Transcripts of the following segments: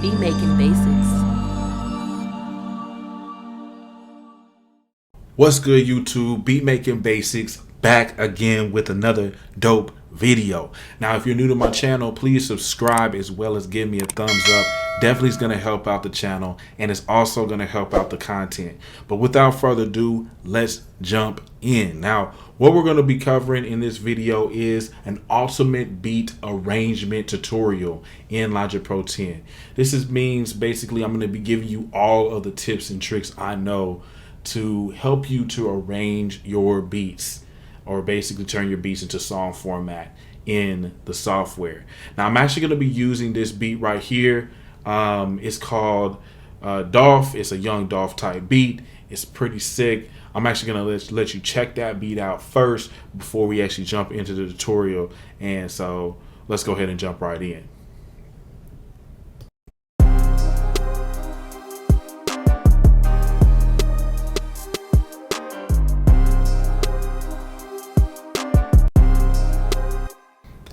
Beat Making Basics. What's good, YouTube? Beat Making Basics back again with another dope video. Now, if you're new to my channel, please subscribe as well as give me a thumbs up. Definitely is going to help out the channel, and it's also going to help out the content. But without further ado, let's jump in. Now, what we're going to be covering in this video is an ultimate beat arrangement tutorial in Logic Pro 10. Means basically I'm going to be giving you all of the tips and tricks I know to help you to arrange your beats, or basically turn your beats into song format in the software. Now, I'm actually going to be using this beat right here. It's called Dolph. It's a Young Dolph type beat. It's pretty sick. I'm actually going to let you check that beat out first before we actually jump into the tutorial. And so let's go ahead and jump right in.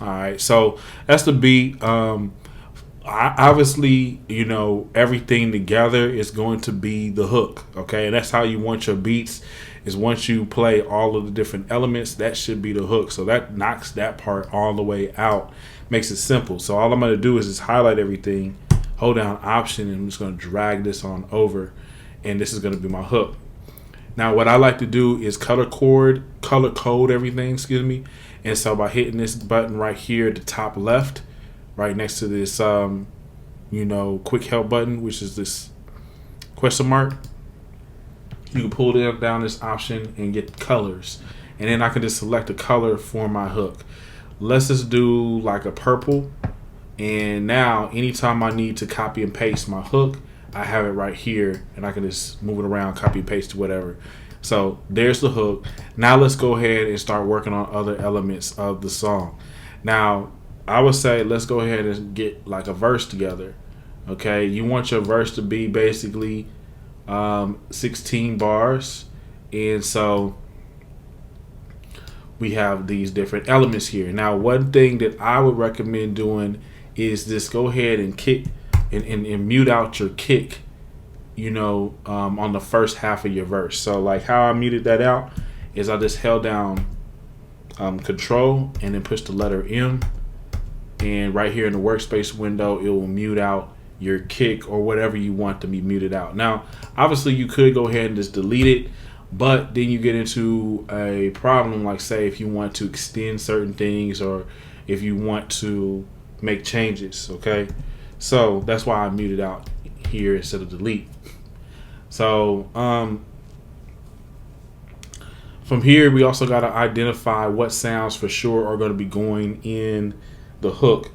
All right, so that's the beat. Obviously, you know, everything together is going to be the hook. Okay, and that's how you want your beats. Is once you play all of the different elements, that should be the hook. So that knocks that part all the way out, makes it simple. So all I'm going to do is just highlight everything, hold down Option, and I'm just going to drag this on over, and this is going to be my hook. Now, what I like to do is color code everything, excuse me. And so by hitting this button right here at the top left, right next to this, you know, quick help button, which is this question mark, you can pull down this option and get colors. And then I can just select a color for my hook. Let's just do like a purple. And now anytime I need to copy and paste my hook, I have it right here, and I can just move it around, copy and paste to whatever. So there's the hook. Now let's go ahead and start working on other elements of the song. Now, I would say let's go ahead and get like a verse together. Okay, you want your verse to be basically 16 bars. And so we have these different elements here. Now, one thing that I would recommend doing is just go ahead and kick and mute out your kick, you know, on the first half of your verse. So like how I muted that out is I just held down Control and then push the letter M, and right here in the workspace window it will mute out your kick or whatever you want to be muted out. Now obviously you could go ahead and just delete it, but then you get into a problem, like say if you want to extend certain things or if you want to make changes. Okay, so that's why I muted out here instead of delete. So from here we also got to identify what sounds for sure are going to be going in the hook.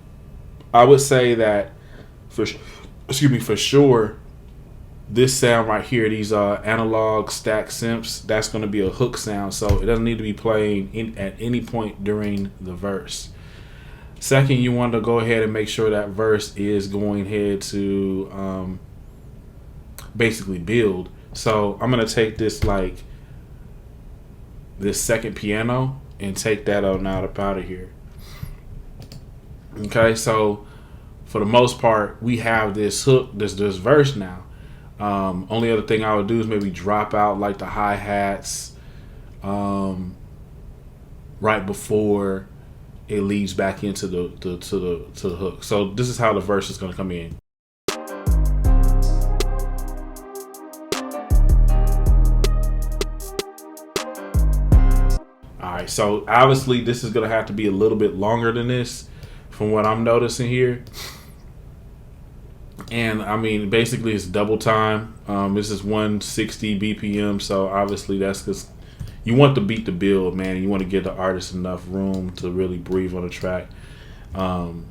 I would say that for sure this sound right here, these analog stack synths, that's going to be a hook sound, so it doesn't need to be playing at any point during the verse. Second, you want to go ahead and make sure that verse is going ahead to basically build. So I'm going to take this like this second piano and take that on out of here. Okay, so for the most part we have this hook, this verse now. Only other thing I would do is maybe drop out like the hi-hats right before it leads back into the hook. So this is how the verse is going to come in. All right, so obviously this is going to have to be a little bit longer than this from what I'm noticing here. And I mean, basically it's double time. This is 160 BPM, so obviously that's because you want the beat to build, man. You want to give the artist enough room to really breathe on the track, and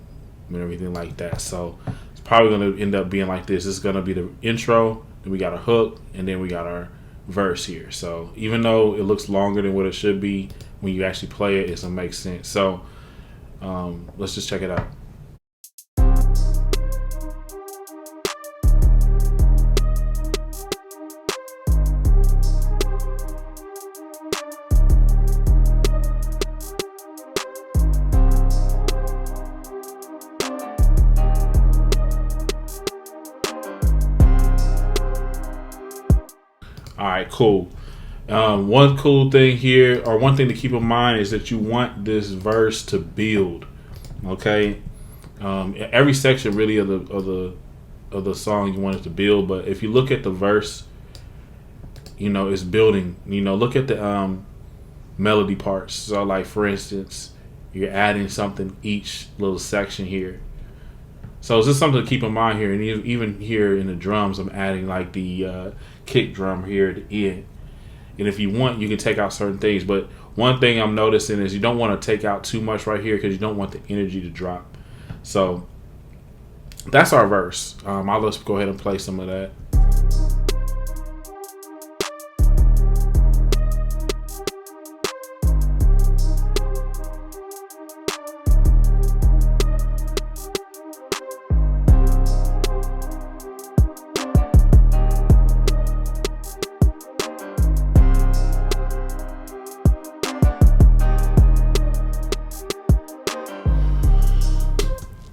everything like that. So it's probably going to end up being like this. It's going to be the intro, then we got a hook, and then we got our verse here. So even though it looks longer than what it should be, when you actually play it, it's going to make sense. So let's just check it out. All right, cool. One cool thing here, or one thing to keep in mind, is that you want this verse to build. Okay, every section really of the song you want it to build, but if you look at the verse, it's building. Look at the melody parts. So, like for instance, you're adding something each little section here. So it's just something to keep in mind here, and even here in the drums, I'm adding like the kick drum here at the end. And if you want, you can take out certain things. But one thing I'm noticing is you don't want to take out too much right here because you don't want the energy to drop. So that's our verse. I'll just go ahead and play some of that.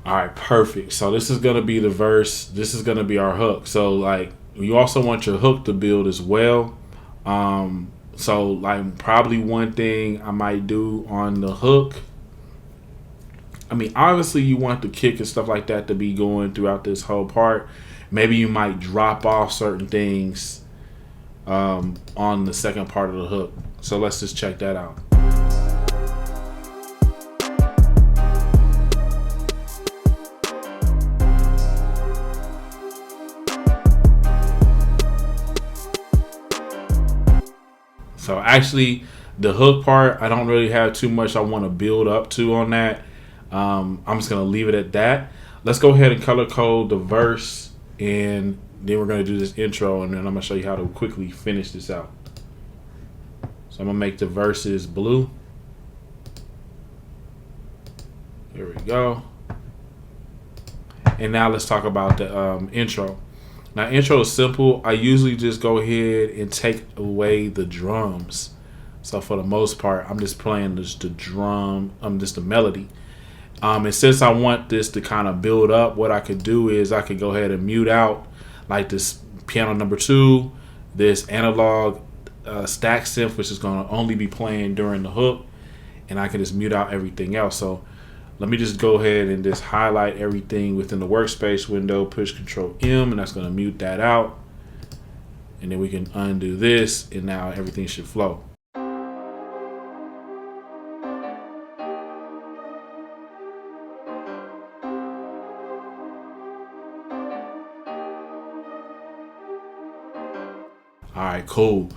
All right, perfect. So this is going to be the verse. This is going to be our hook. So like you also want your hook to build as well. So like probably one thing I might do on the hook. I mean, obviously you want the kick and stuff like that to be going throughout this whole part. Maybe you might drop off certain things on the second part of the hook. So let's just check that out. So actually, the hook part, I don't really have too much I want to build up to on that. I'm just going to leave it at that. Let's go ahead and color code the verse, and then we're going to do this intro, and then I'm going to show you how to quickly finish this out. So I'm going to make the verses blue. There we go. And now let's talk about the intro. Now, intro is simple. I usually just go ahead and take away the drums. So for the most part, I'm just playing just the drum, just the melody. And since I want this to kind of build up, what I could do is I could go ahead and mute out like this piano number 2, this analog stack synth, which is going to only be playing during the hook, and I can just mute out everything else. So let me just go ahead and just highlight everything within the workspace window, push Control M, and that's going to mute that out. And then we can undo this, and now everything should flow. All right, cool.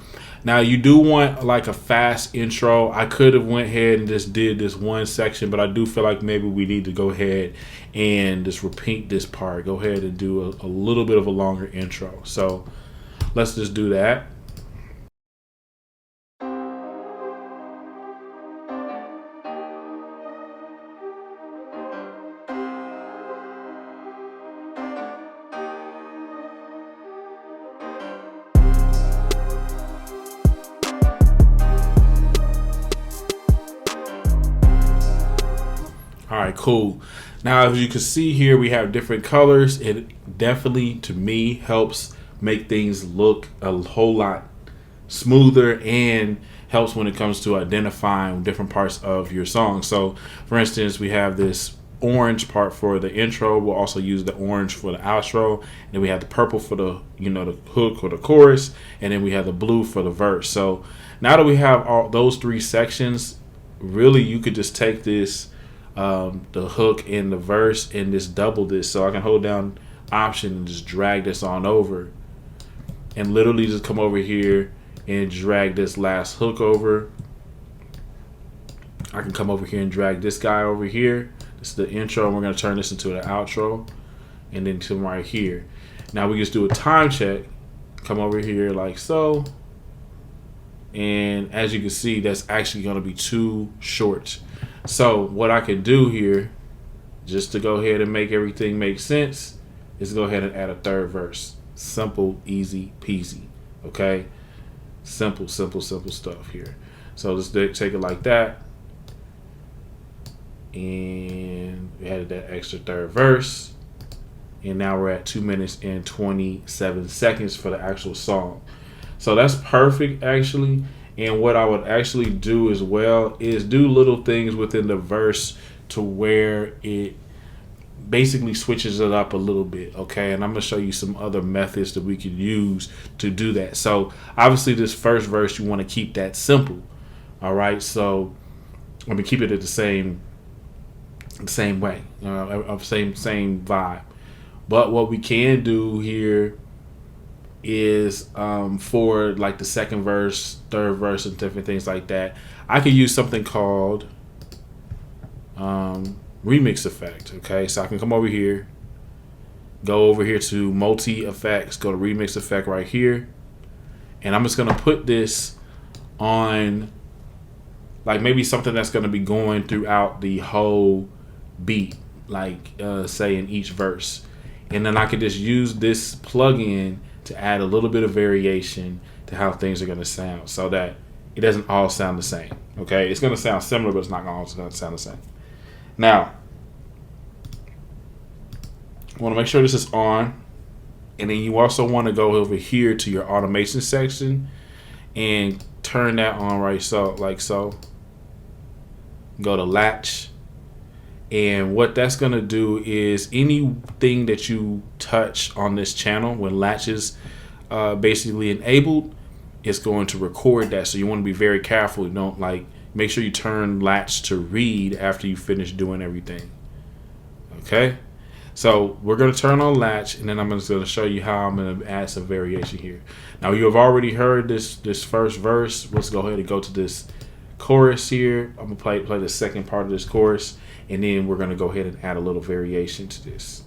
Now you do want like a fast intro. I could have went ahead and just did this one section, but I do feel like maybe we need to go ahead and just repeat this part. Go ahead and do a little bit of a longer intro. So let's just do that. All right, cool. Now, as you can see here, we have different colors. It definitely, to me, helps make things look a whole lot smoother and helps when it comes to identifying different parts of your song. So, for instance, we have this orange part for the intro. We'll also use the orange for the outro. And then we have the purple for the, the hook or the chorus. And then we have the blue for the verse. So now that we have all those 3 sections, really you could just take this the hook and the verse and just double this. So I can hold down Option and just drag this on over and literally just come over here and drag this last hook over. I can come over here and drag this guy over here. This is the intro, and we're going to turn this into the outro, and then to right here. Now we just do a time check. Come over here like so, and as you can see, that's actually going to be too short. So what I can do here, just to go ahead and make everything make sense, is go ahead and add a 3rd verse. Simple, easy peasy. Okay, simple stuff here. So let's take it like that, and we added that extra 3rd verse, and now we're at 2 minutes and 27 seconds for the actual song. So that's perfect actually. And what I would actually do as well is do little things within the verse to where it basically switches it up a little bit, okay? And I'm gonna show you some other methods that we could use to do that. So obviously this first verse, you want to keep that simple, all right? So I'm gonna keep it at the same way, same vibe. But what we can do here is for like the second verse, third verse, and different things like that, I could use something called remix effect. Okay, so I can come over here, go over here to multi effects, go to remix effect right here, and I'm just gonna put this on like maybe something that's gonna be going throughout the whole beat, like say in each verse, and then I could just use this plugin to add a little bit of variation to how things are gonna sound, so that it doesn't all sound the same. Okay, it's gonna sound similar, but it's not all gonna sound the same. Now, I want to make sure this is on, and then you also want to go over here to your automation section and turn that on right so, like so. Go to latch, and what that's going to do is anything that you touch on this channel when latch is basically enabled, it's going to record that. So you want to be very careful. You don't make sure you turn latch to read after you finish doing everything. Okay, so we're going to turn on latch, and then I'm just going to show you how I'm going to add some variation here. Now you have already heard this first verse. Let's go ahead and go to this chorus here. I'm going to play the second part of this chorus, and then we're going to go ahead and add a little variation to this.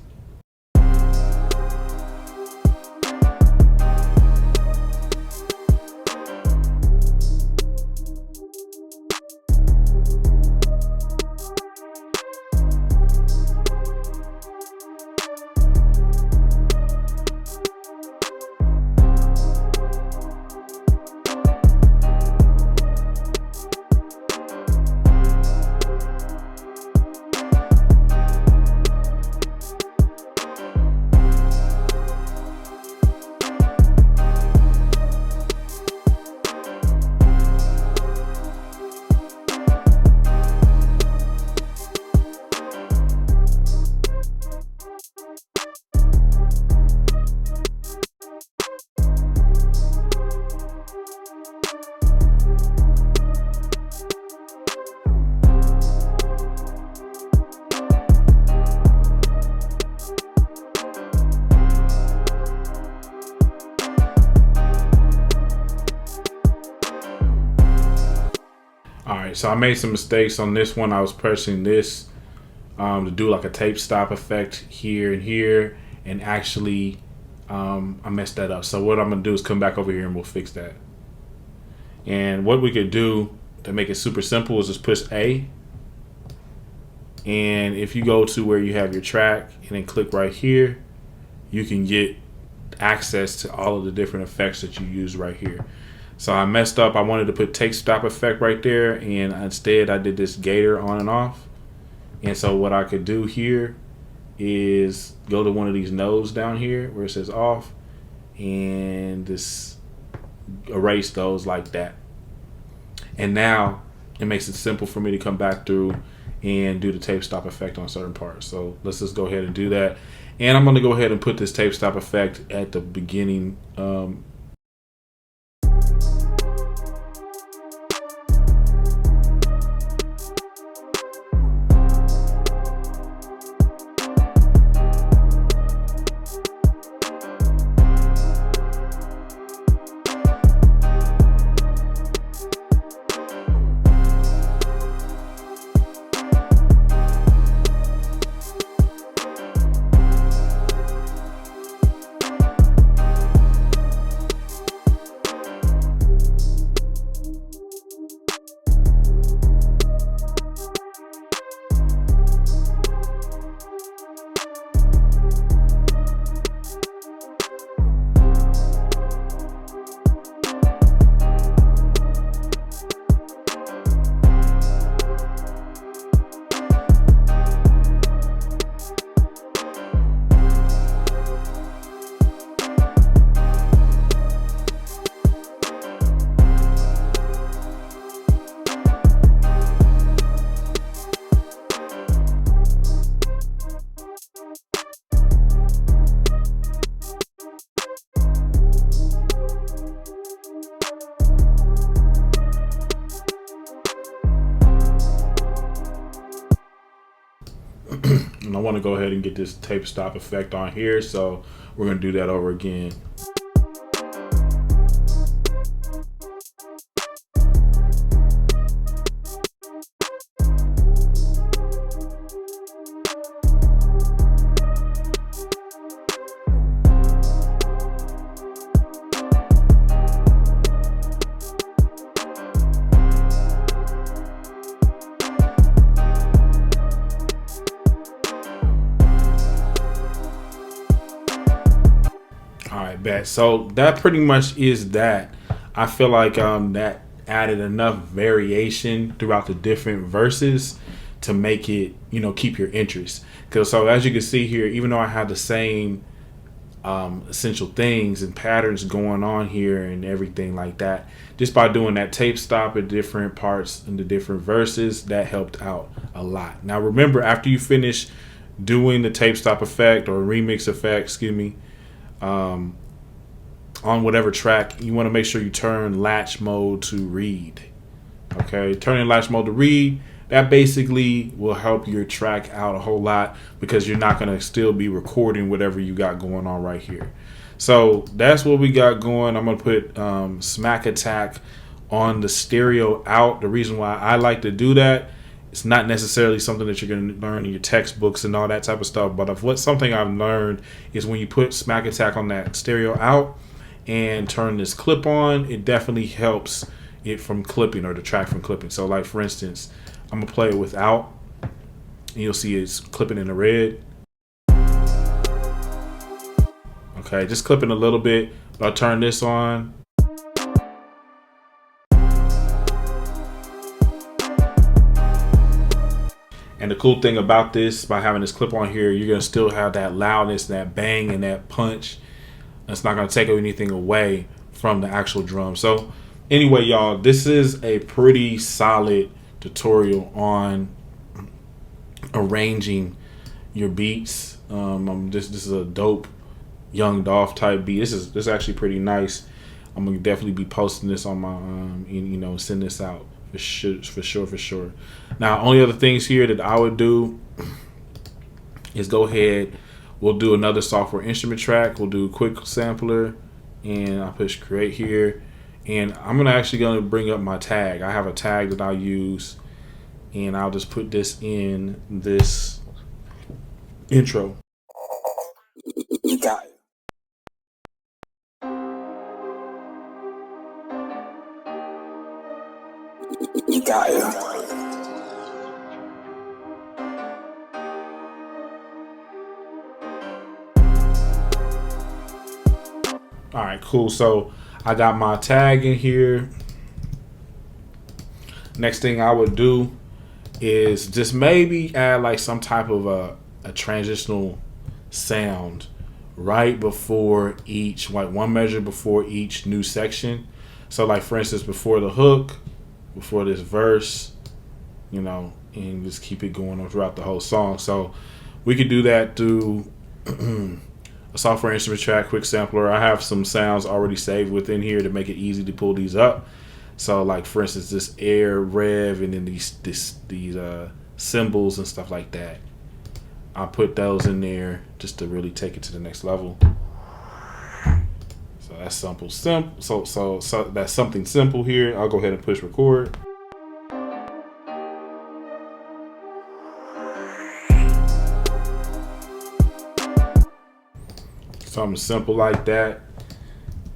Alright, so I made some mistakes on this one. I was pressing this to do like a tape stop effect here and here, and actually I messed that up. So what I'm going to do is come back over here and we'll fix that. And what we could do to make it super simple is just push A. And if you go to where you have your track and then click right here, you can get access to all of the different effects that you use right here. So I messed up. I wanted to put tape stop effect right there, and instead I did this gator on and off. And so what I could do here is go to one of these nodes down here where it says off, and just erase those like that. And now it makes it simple for me to come back through and do the tape stop effect on certain parts. So let's just go ahead and do that. And I'm going to go ahead and put this tape stop effect at the beginning. want to go ahead and get this tape stop effect on here, so we're going to do that over again. Bet. So that pretty much is that. I feel like that added enough variation throughout the different verses to make it, keep your interest. Because so as you can see here, even though I have the same essential things and patterns going on here and everything like that, just by doing that tape stop at different parts in the different verses, that helped out a lot. Now remember, after you finish doing the tape stop effect or remix effect, excuse me, on whatever track, you want to make sure you turn latch mode to read. Okay, turning latch mode to read, that basically will help your track out a whole lot, because you're not going to still be recording whatever you got going on right here. So that's what we got going. I'm going to put Smack Attack on the stereo out. The reason why I like to do that, it's not necessarily something that you're going to learn in your textbooks and all that type of stuff, but something I've learned is when you put Smack Attack on that stereo out and turn this clip on, it definitely helps it from clipping, or the track from clipping. So like for instance, I'm gonna play it without, and you'll see it's clipping in the red. Okay, just clipping a little bit. I'll turn this on. And the cool thing about this, by having this clip on here, you're gonna still have that loudness, that bang, and that punch. It's not going to take anything away from the actual drum. So anyway, y'all, this is a pretty solid tutorial on arranging your beats. This is a dope Young Dolph type beat. This is actually pretty nice. I'm going to definitely be posting this on my, send this out for sure. Now, only other things here that I would do is go ahead. We'll do another software instrument track. We'll do a quick sampler, and I'll push create here. And I'm gonna bring up my tag. I have a tag that I'll use, and I'll just put this in this intro. You got it. You got it. All right, cool. So I got my tag in here. Next thing I would do is just maybe add like some type of a transitional sound right before each, like one measure before each new section. So like for instance, before the hook, before this verse, and just keep it going on throughout the whole song. So we could do that through a software instrument track, quick sampler. I have some sounds already saved within here to make it easy to pull these up. So like for instance, this air, rev, and then these cymbals and stuff like that. I'll put those in there just to really take it to the next level. So that's simple. So that's something simple here. I'll go ahead and push record. Something simple like that.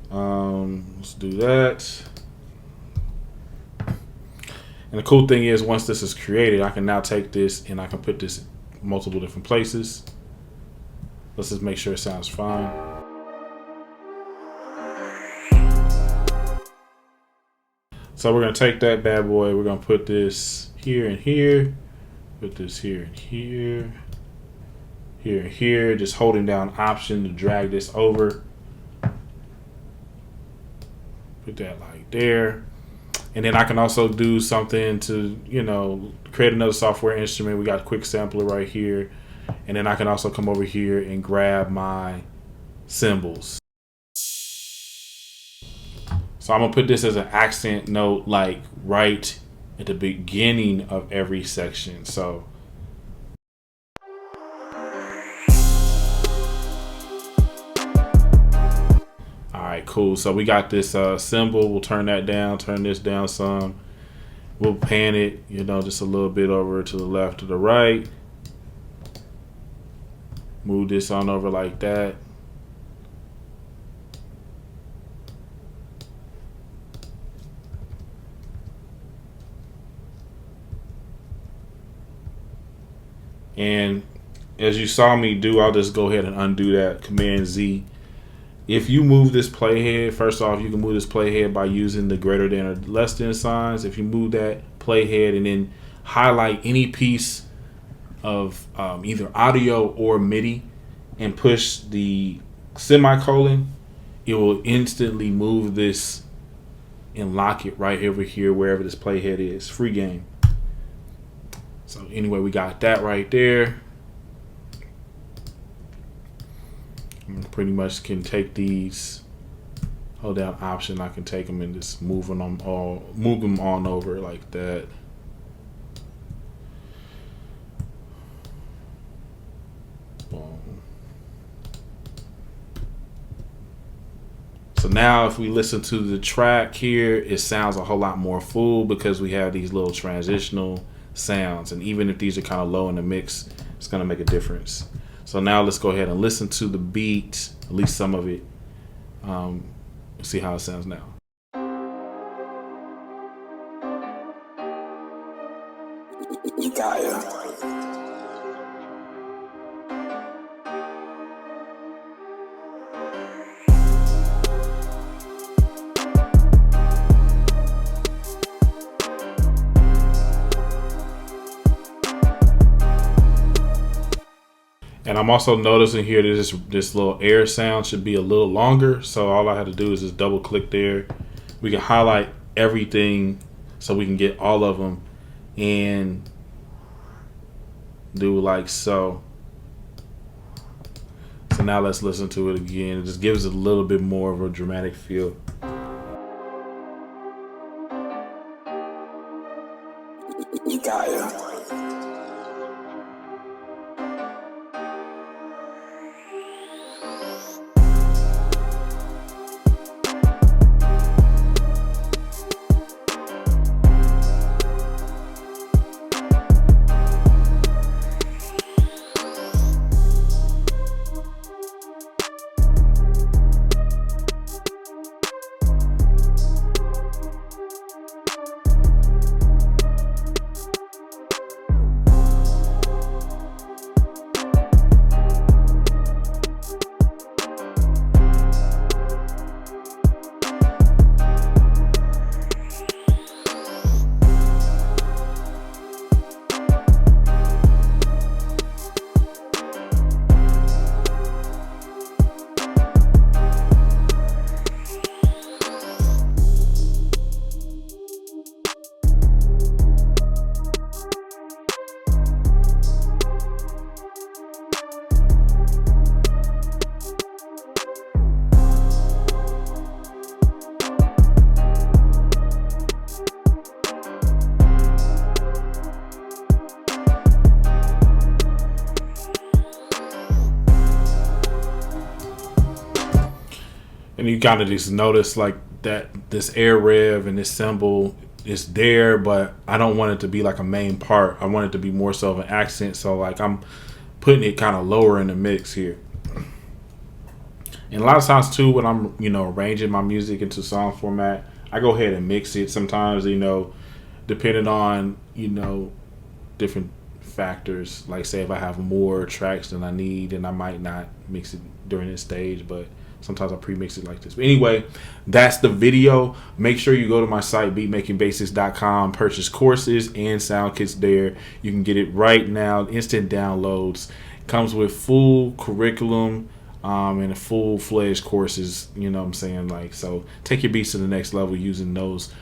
Let's do that. And the cool thing is, once this is created, I can now take this and I can put this in multiple different places. Let's just make sure it sounds fine. So we're gonna take that bad boy, we're gonna put this here and here, put this here and here, here and here, just holding down Option to drag this over. Put that like there. And then I can also do something to, create another software instrument. We got a quick sampler right here. And then I can also come over here and grab my cymbals. So I'm gonna put this as an accent note, like right at the beginning of every section. So right, cool. So we got this symbol. We'll turn that down, turn this down some. We'll pan it, just a little bit over to the left or the right. Move this on over like that. And as you saw me do, I'll just go ahead and undo that. Command Z. If you move this playhead, first off, you can move this playhead by using the greater than or less than signs. If you move that playhead and then highlight any piece of either audio or MIDI and push the semicolon, it will instantly move this and lock it right over here wherever this playhead is. Free game. So anyway, we got that right there. Pretty much can take these, hold down Option, I can take them and just move them on over like that. Boom. So now if we listen to the track here, it sounds a whole lot more full because we have these little transitional sounds, and even if these are kind of low in the mix, it's going to make a difference. So now let's go ahead and listen to the beat, at least some of it. See how it sounds now. Ikaya. And I'm also noticing here that this little air sound should be a little longer. So all I have to do is just double click there. We can highlight everything so we can get all of them and do like so. So now let's listen to it again. It just gives it a little bit more of a dramatic feel. Ikaya. And you kind of just notice like that this air rev and this cymbal is there, but I don't want it to be like a main part. I want it to be more so of an accent. So like I'm putting it kind of lower in the mix here. And a lot of times too, when I'm, arranging my music into song format, I go ahead and mix it. Sometimes, depending on, different factors. Like say if I have more tracks than I need, then I might not mix it during this stage, but sometimes I pre-mix it like this. But anyway, that's the video. Make sure you go to my site, beatmakingbasics.com, purchase courses and sound kits there. You can get it right now, instant downloads. Comes with full curriculum and a full-fledged courses, so take your beats to the next level using those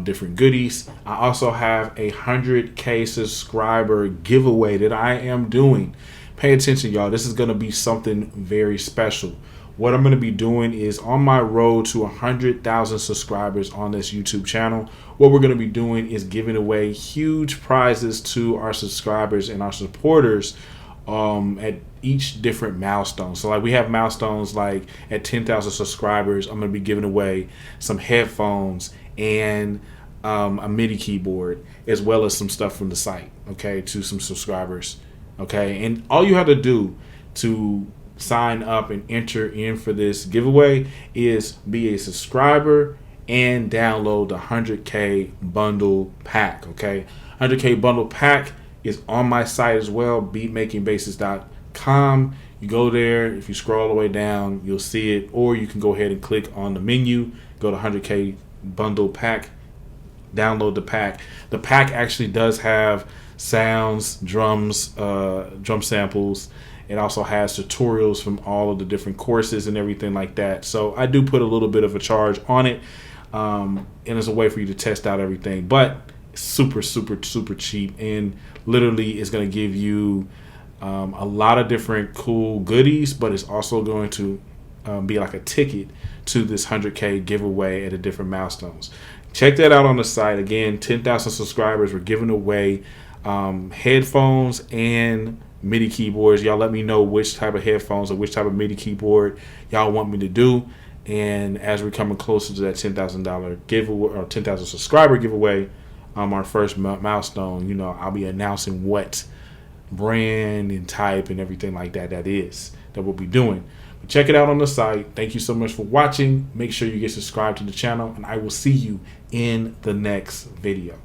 different goodies. I also have a 100K subscriber giveaway that I am doing. Pay attention, y'all. This is going to be something very special. What I'm going to be doing is on my road to 100,000 subscribers on this YouTube channel. What we're going to be doing is giving away huge prizes to our subscribers and our supporters at each different milestone. So like we have milestones like at 10,000 subscribers, I'm gonna be giving away some headphones and a MIDI keyboard, as well as some stuff from the site, okay, to some subscribers, okay. And all you have to do to sign up and enter in for this giveaway is be a subscriber and download the 100K bundle pack, okay. 100K bundle pack is on my site as well, beatmakingbasis.com. You go there, if you scroll all the way down, you'll see it, or you can go ahead and click on the menu, go to 100K bundle pack, download the pack. The pack actually does have sounds, drums, drum samples. It also has tutorials from all of the different courses and everything like that. So I do put a little bit of a charge on it, and it's a way for you to test out everything. But super cheap, and literally is going to give you a lot of different cool goodies, but it's also going to be like a ticket to this 100K giveaway at the different milestones. Check that out on the site. Again, 10,000 subscribers. We're giving away headphones and MIDI keyboards. Y'all let me know which type of headphones or which type of MIDI keyboard y'all want me to do. And as we're coming closer to that $10,000 giveaway or 10,000 subscriber giveaway, our first milestone, you know, I'll be announcing what brand and type and everything like that that we'll be doing. But check it out on the site. Thank you so much for watching. Make sure you get subscribed to the channel, and I will see you in the next video.